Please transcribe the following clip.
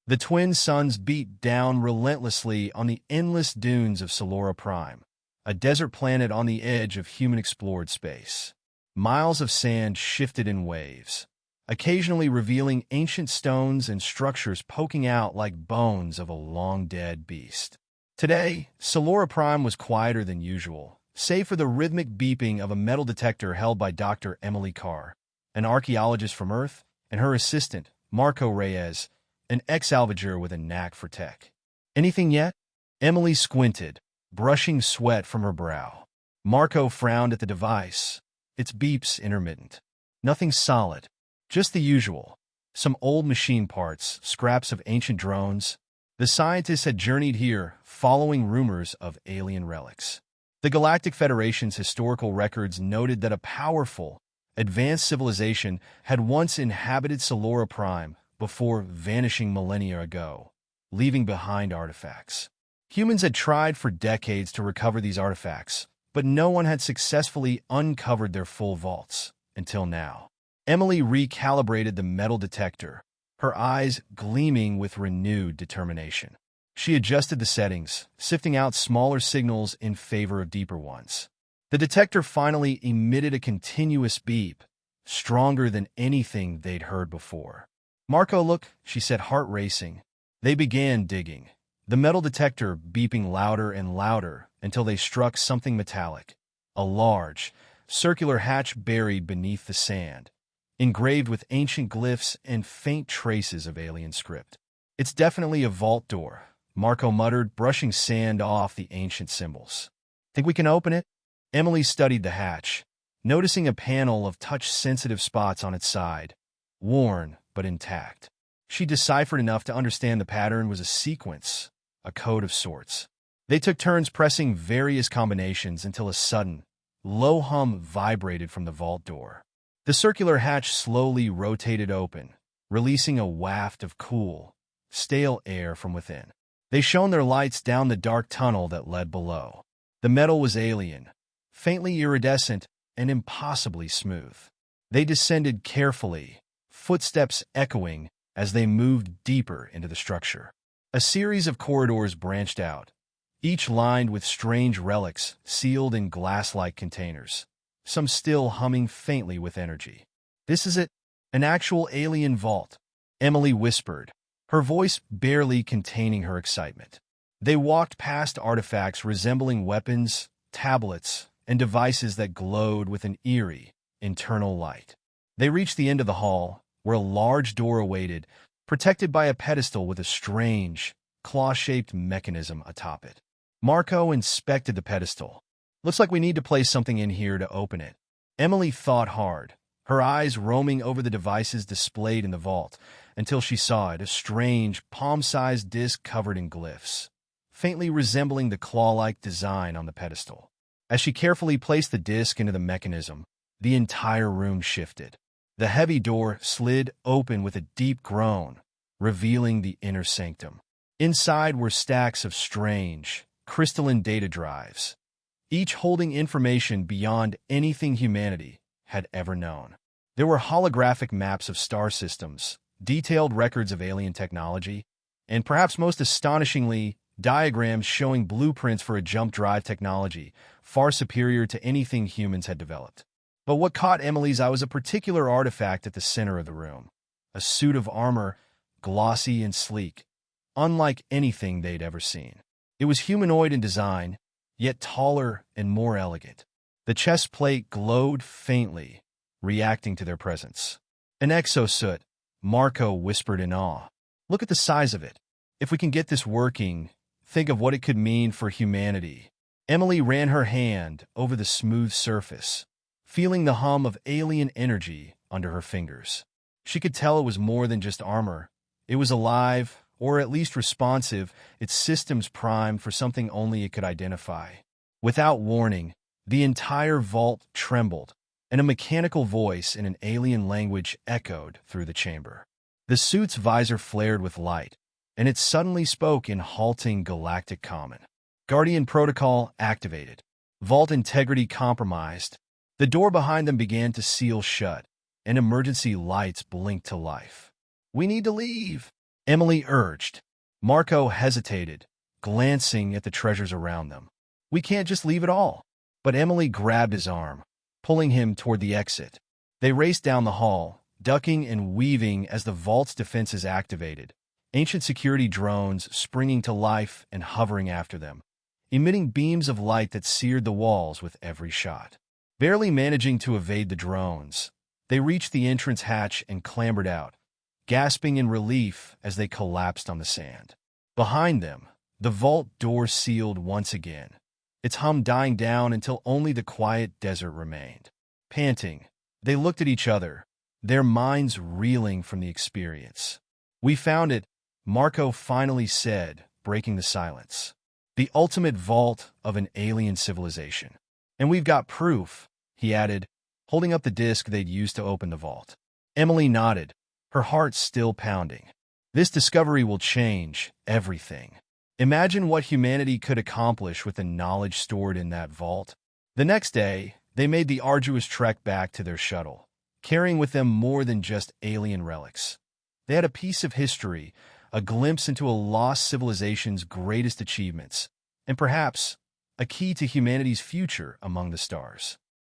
The twin suns beat down relentlessly on the endless dunes of Scelora Prime, a desert planet on the edge of human-explored space. Miles of sand shifted in waves, occasionally revealing ancient stones and structures poking out like bones of a long-dead beast. Today, Solora Prime was quieter than usual, save for the rhythmic beeping of a metal detector held by Dr. Emily Carr, an archaeologist from Earth, and her assistant, Reyes, an ex-salvager with a knack for tech. "Anything yet?" Emily squinted, brushing sweat from her brow. Marco frowned at the device, its beeps intermittent. "Nothing solid. Just the usual. Some old machine parts, scraps of ancient drones." The scientists had journeyed here, following rumors of alien relics. The Galactic Federation's historical records noted that a powerful, advanced civilization had once inhabited Solora Prime before vanishing millennia ago, leaving behind artifacts. Humans had tried for decades to recover these artifacts, but no one had successfully uncovered their full vaults, until now. Emily recalibrated the metal detector, her eyes gleaming with renewed determination. She adjusted the settings, sifting out smaller signals in favor of deeper ones. The detector finally emitted a continuous beep, stronger than anything they'd heard before. "Marco, look," she said, heart racing. They began digging, the metal detector beeping louder and louder until they struck something metallic, a large, circular hatch buried beneath the sand, engraved with ancient glyphs and faint traces of alien script. "It's definitely a vault door," Marco muttered, brushing sand off the ancient symbols. "Think we can open it?" Emily studied the hatch, noticing a panel of touch-sensitive spots on its side, worn but intact. She deciphered enough to understand the pattern was a sequence, a code of sorts. They took turns pressing various combinations until a sudden, low hum vibrated from the vault door. The circular hatch slowly rotated open, releasing a waft of cool, stale air from within. They shone their lights down the dark tunnel that led below. The metal was alien, faintly iridescent, and impossibly smooth. They descended carefully, footsteps echoing as they moved deeper into the structure. A series of corridors branched out, each lined with strange relics sealed in glass-like containers, some still humming faintly with energy. "This is it, an actual alien vault," Emily whispered, her voice barely containing her excitement. They walked past artifacts resembling weapons, tablets, and devices that glowed with an eerie, internal light. They reached the end of the hall, where a large door awaited, protected by a pedestal with a strange, claw-shaped mechanism atop it. Marco inspected the pedestal. "Looks like we need to place something in here to open it." Emily thought hard, her eyes roaming over the devices displayed in the vault, until she saw it, a strange, palm-sized disc covered in glyphs, faintly resembling the claw-like design on the pedestal. As she carefully placed the disc into the mechanism, the entire room shifted. The heavy door slid open with a deep groan, revealing the inner sanctum. Inside were stacks of strange, crystalline data drives, each holding information beyond anything humanity had ever known. There were holographic maps of star systems, detailed records of alien technology, and perhaps most astonishingly, diagrams showing blueprints for a jump drive technology far superior to anything humans had developed. But what caught Emily's eye was a particular artifact at the center of the room, a suit of armor, glossy and sleek, unlike anything they'd ever seen. It was humanoid in design, yet taller and more elegant. The chest plate glowed faintly, reacting to their presence. "An exosuit," Marco whispered in awe. "Look at the size of it. If we can get this working, think of what it could mean for humanity." Emily ran her hand over the smooth surface, feeling the hum of alien energy under her fingers. She could tell it was more than just armor. It was alive, or at least responsive, its systems primed for something only it could identify. Without warning, the entire vault trembled, and a mechanical voice in an alien language echoed through the chamber. The suit's visor flared with light, and it suddenly spoke in halting galactic common. "Guardian protocol activated. Vault integrity compromised." The door behind them began to seal shut, and emergency lights blinked to life. "We need to leave," Emily urged. Marco hesitated, glancing at the treasures around them. We can't just leave it all. But Emily grabbed his arm, pulling him toward the exit. They raced down the hall, ducking and weaving as the vault's defenses activated, ancient security drones springing to life and hovering after them, emitting beams of light that seared the walls with every shot. Barely managing to evade the drones, they reached the entrance hatch and clambered out, gasping in relief as they collapsed on the sand. Behind them, the vault door sealed once again, its hum dying down until only the quiet desert remained. Panting, they looked at each other, their minds reeling from the experience. We found it, Marco finally said, breaking the silence. The ultimate vault of an alien civilization. And we've got proof, he added, holding up the disk they'd used to open the vault. Emily nodded, her heart still pounding. This discovery will change everything. Imagine what humanity could accomplish with the knowledge stored in that vault. The next day, they made the arduous trek back to their shuttle, carrying with them more than just alien relics. They had a piece of history, a glimpse into a lost civilization's greatest achievements, and perhaps a key to humanity's future among the stars.